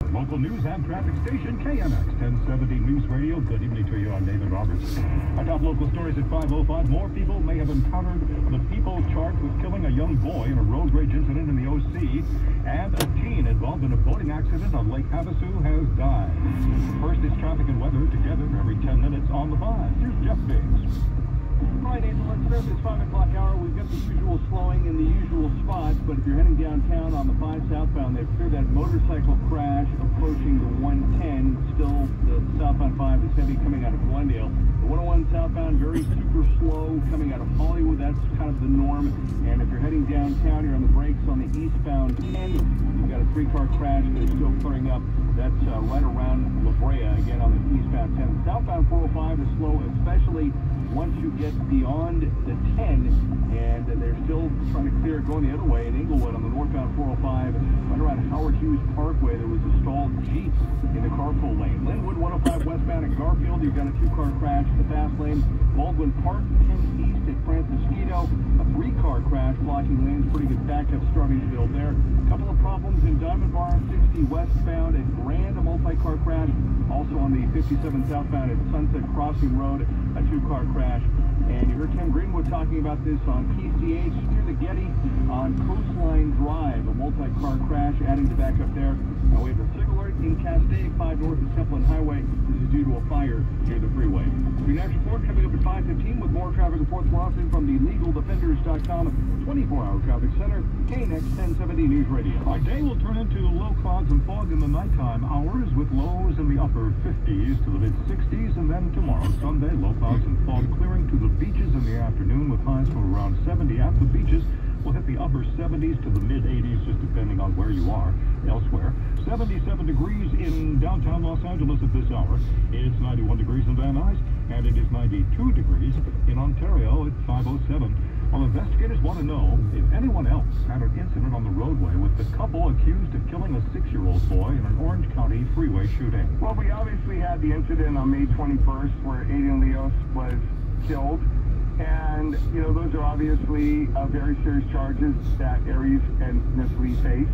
Local news and traffic station KNX 1070 News Radio. Good evening to you. I'm David Roberts. Our top local stories at 5:05. More people may have encountered the people charged with killing a young boy in a road rage incident in the OC, and a teen involved in a boating accident on Lake Havasu has died. First is traffic and weather together every 10 minutes on the 5. Here's Jeff Biggs. Right, Angel, let's start this 5 o'clock hour. We've got the usual slowing in the usual spots, but if you're heading downtown on the 5 southbound, they've cleared that motorcycle crash approaching the 110. Still, the southbound 5 is heavy coming out of Glendale. The 101 southbound, very super slow coming out of Hollywood. That's kind of the norm. And if you're heading downtown, you're on the brakes on the eastbound 10. You've got a 3-car crash that is still clearing up. That's right around La Brea, again on the eastbound 10. The southbound 405 is slow, especially once you get beyond the 10, and they're still trying to clear it going the other way in Inglewood on the northbound 405. Right around Howard Hughes Parkway, there was a stalled Jeep in the carpool lane. Linwood 105 westbound at Garfield, you've got a 2-car crash in the fast lane. Baldwin Park 10 east at Francisquito, a 3-car crash blocking lanes. Pretty good backup starting to build there. A couple of problems in Diamond Bar 60 westbound at Grand, a multi-car crash. Also on the 57 southbound at Sunset Crossing Road, a 2-car crash. And you heard Tim Greenwood talking about this on PCH near the Getty on Coastline Drive, a multi-car crash adding to backup there. Now we have a signal alert in Castaic, 5 north of Templin Highway. This is due to a fire near the freeway. Your next report coming up at 5:15 with more traffic reports announcing from the LegalDefenders.com 24-hour traffic center, KNX 1070 News Radio. Our day will turn into low clouds and fog in the nighttime hours with lows in the upper 50s to the mid-60s, and then tomorrow, Sunday, low clouds and fog clearing to the beaches in the afternoon with highs from around 70 at the beaches. We'll hit the upper 70s to the mid-80s, just depending on where you are elsewhere. 77 degrees in downtown Los Angeles at this hour. It's 91 degrees in Van Nuys, and it is 92 degrees in Ontario at 5:07. Well, investigators want to know if anyone else had an incident on the roadway with the couple accused of killing a 6-year-old boy in an Orange County freeway shooting. Well, we obviously had the incident on May 21st where Aiden Leos was killed. And, you know, those are obviously very serious charges that Aries and Miss Lee face.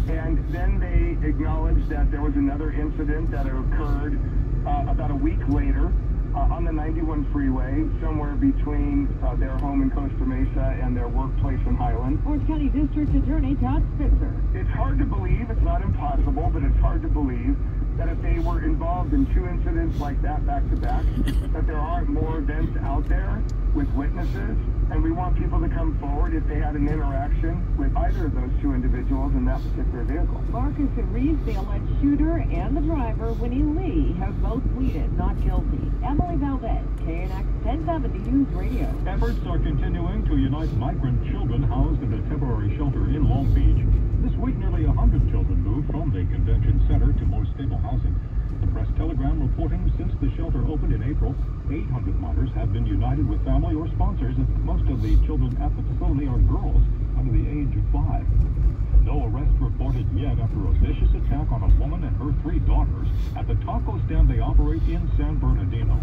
And then they acknowledged that there was another incident that occurred about a week later on the 91 freeway, somewhere between their home in Costa Mesa and their workplace in Highland. Orange County District Attorney Todd Spitzer. It's hard to believe, it's not impossible, but it's hard to believe that if they were involved in 2 incidents like that back to back, that there aren't more events out there with witnesses, and we want people to come forward if they had an interaction with either of those 2 individuals in that particular vehicle. Marcus and Reeves, the alleged shooter, and the driver, Winnie Lee, have both pleaded not guilty. Emily Valdez, KNX 1070 News Radio. Efforts are continuing to unite migrant children housed in a temporary shelter in Long Beach. This week, nearly 100 children moved from the convention center to more stable housing. The Press-Telegram reporting since the shelter opened in April, 800 minors have been united with family or sponsors, and most of the children at the facility are girls under the age of 5. No arrest reported yet after a vicious attack on a woman and her 3 daughters at the taco stand they operate in San Bernardino.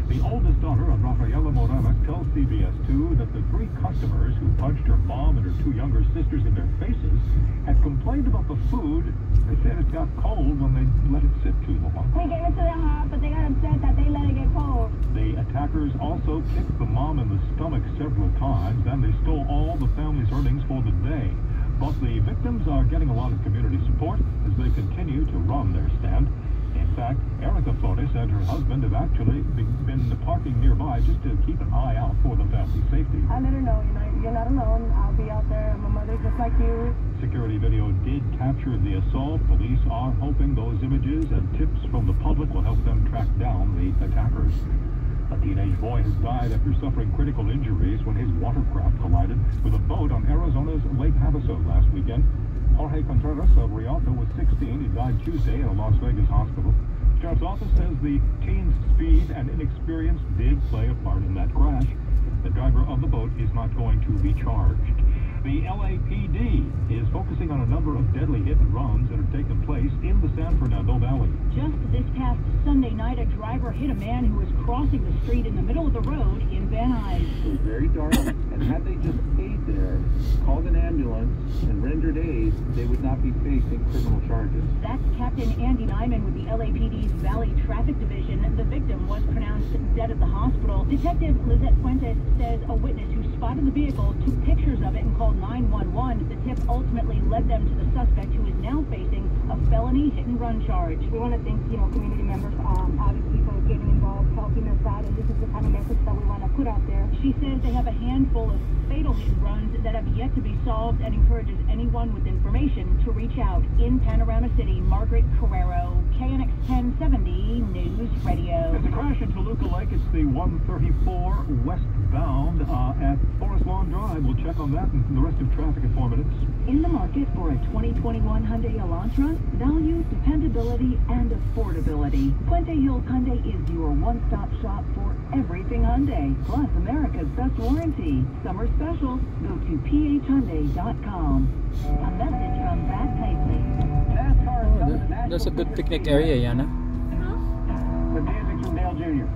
The oldest daughter of Rafaela Morales tells CBS 2 that the 3 customers who punched her mom and her 2 younger sisters in their faces had complained about the food. They said it got cold when they let it sit too long. We gave it to them hot, but they got upset that they let it get cold. The attackers also kicked the mom in the stomach several times, and they stole all the family's earnings for the day. But the victims are getting a lot of community support as they continue to run their stand. In fact, Erica Flores and her husband have actually been parking nearby just to keep an eye out for the family's safety. I let her know, you're not alone. I'll be out there. I'm a mother just like you. Security video did capture the assault. Police are hoping those images and tips from the public will help them track down the attackers. A teenage boy has died after suffering critical injuries when his watercraft collided with a boat on Arizona's Lake Havasu last weekend. Jorge Contreras of Rialto was 16. He died Tuesday at a Las Vegas hospital. Sheriff's office says the teen's speed and inexperience did play a part in that crash. The driver of the boat is not going to be charged. The LAPD is focusing on a number of deadly hit and runs that have taken place in the San Fernando Valley. Just this past Sunday night, a driver hit a man who was crossing the street in the middle of the road in Van Nuys. It was very dark, and had they just stayed there, called an ambulance, and rendered aid, they would not be facing criminal charges. That's Captain Andy Nyman with the LAPD's Valley Traffic Division. The victim was pronounced dead at the hospital. Detective Lizette Fuentes says a witness who spotted the vehicle took pictures of it and called 911. The tip ultimately led them to the suspect, who is now facing a felony hit-and-run charge. We want to thank, community members, obviously, for getting involved, helping us out, and this is the kind of message that we want to put out there. She says they have a handful of fatal hit-and-runs that have yet to be solved, and encourages anyone with information to reach out. In Panorama City, Margaret Carrero, KNX 1070 News Radio. It's a crash in Toluca Lake. It's the 134 westbound at Forest Lawn Drive. We'll check on that and the rest of traffic in 4 minutes. In the market for a 2021 Hyundai Elantra? Value, dependability, and affordability. Puente Hills Hyundai is your one-stop shop for everything Hyundai, plus America's best warranty. Summer specials, go to phhyundai.com. A message from Brad Paisley. That's a good picnic area, Yana. The music from Dale Jr.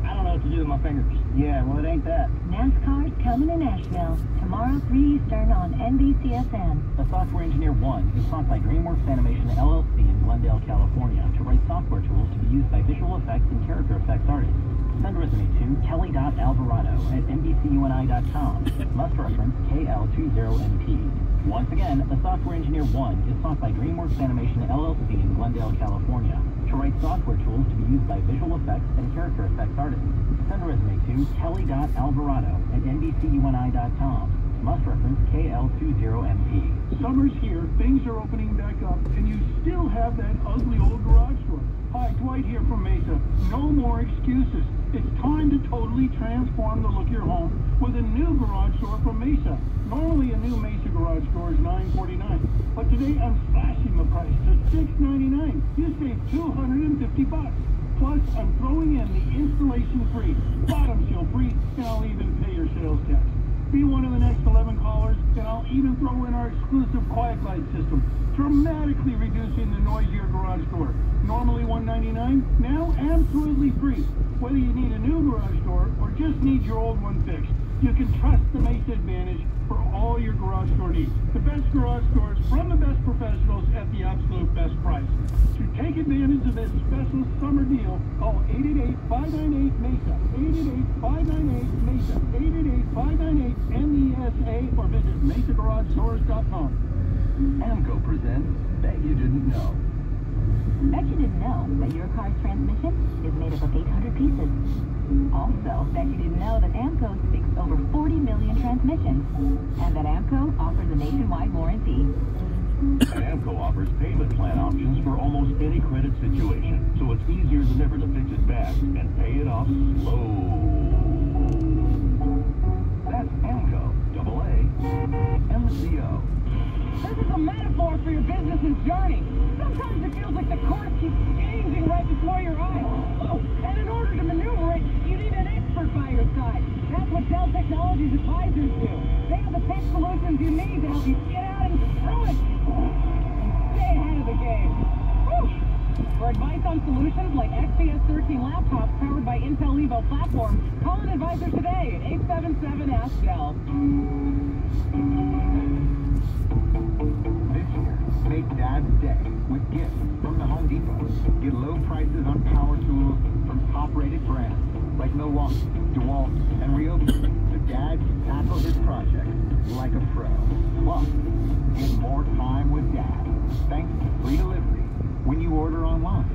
I don't know what to do with my fingers. Yeah, well, it ain't that. NASCAR's coming to Nashville tomorrow, 3 Eastern on NBCSN. The Software Engineer 1 is sought by DreamWorks Animation LLC in Glendale, California, to write software tools to be used by visual effects and character effects artists. Send a resume to kelly.alvarado@nbcuni.com. Must reference KL20MP. Once again, The Software Engineer 1 is sought by DreamWorks Animation LLC in Glendale, California, to write software tools to be used by visual effects and character effects artists. Send a resume to kelly.alvarado@nbcuni.com. Must reference KL20MP. Summer's here, things are opening back up, and you still have that ugly old garage door. Hi, Dwight here from Mesa. No more excuses. It's time to totally transform the look of your home with a new garage door from Mesa. Normally a new Mesa garage door is $949, but today I'm slashing the price to $699. You save $250. Plus, I'm throwing in the installation free, bottom seal free, and I'll even pay your sales tax. Be one of the next 11 callers, and I'll even throw in our exclusive quiet light system, dramatically reducing the noise of your garage door. Normally $199, now absolutely free. Whether you need a new garage door or just need your old one fixed, you can trust the Mesa Advantage for all your garage door needs. The best garage doors from the best professionals at the absolute best price. To take advantage of this special summer deal, call 888-598-MESA, 888-598-MESA, 888-598-MESA, or visit mesagaragestores.com. AMCO presents Bet You Didn't Know. Bet you didn't know that your car's transmission is made up of 800 pieces. Also, bet you didn't know that AMCO fixed over 40 million transmissions, and that AMCO offers a nationwide warranty. And AMCO offers payment plan options for almost any credit situation, so it's easier than ever to fix it fast and pay it off slow. That's AMCO, AA-MCO. This is a metaphor for your business's journey. Sometimes it feels like the course keeps changing right before your eyes. Oh, and in order to maneuver it, you need an expert by your side. That's what Dell Technologies advisors do. They have the tech solutions you need to help you get out and throw it. And stay ahead of the game. Whew. For advice on solutions like XPS 13 laptops powered by Intel Evo platform, call an advisor today at 877-ASK-DELL. This year, make Dad's Day with gifts from the Home Depot. Get low prices on power tools from top-rated brands like Milwaukee, DeWalt, and Ryobi. So Dad can tackle his project like a pro. Plus, get more time with Dad thanks to free delivery when you order online.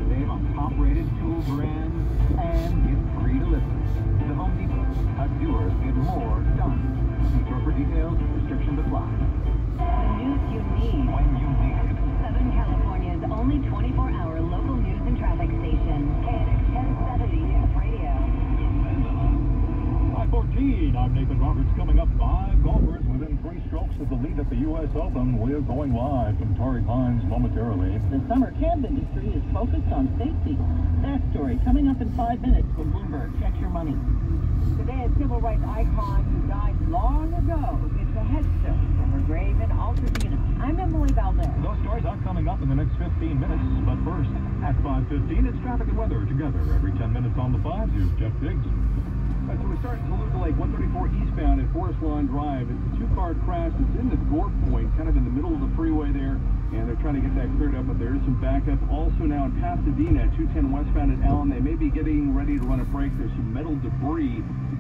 Save on top-rated tool brands and get free delivery. The Home Depot. How doers get more done. See store for details. Restrictions apply. The news you need. When you need it. Southern California's only 24-hour local news and traffic station. KNX 1070 News Radio. I-14, I'm Nathan Roberts. Coming up, 5 golfers within 3 strokes of the lead at the U.S. Open. We're going live from Torrey Pines momentarily. The summer camp industry is focused on safety. That story coming up in 5 minutes from Bloomberg. Check your money. Today, a civil rights icon who died long ago. ahead, sir. From Grave in Altadena. I'm Emily Valdez. Those stories are coming up in the next 15 minutes, but first, at 5:15, it's traffic and weather together. Every 10 minutes on the 5s, here's Jeff Biggs. So we start in Toluca Lake, 134 eastbound at Forest Lawn Drive. It's a two-car crash that's in the Gore Point, kind of in the middle of the freeway there, and they're trying to get that cleared up, but there is some backup. Also now in Pasadena, 210 westbound at Allen, they may be getting ready to run a break. There's some metal debris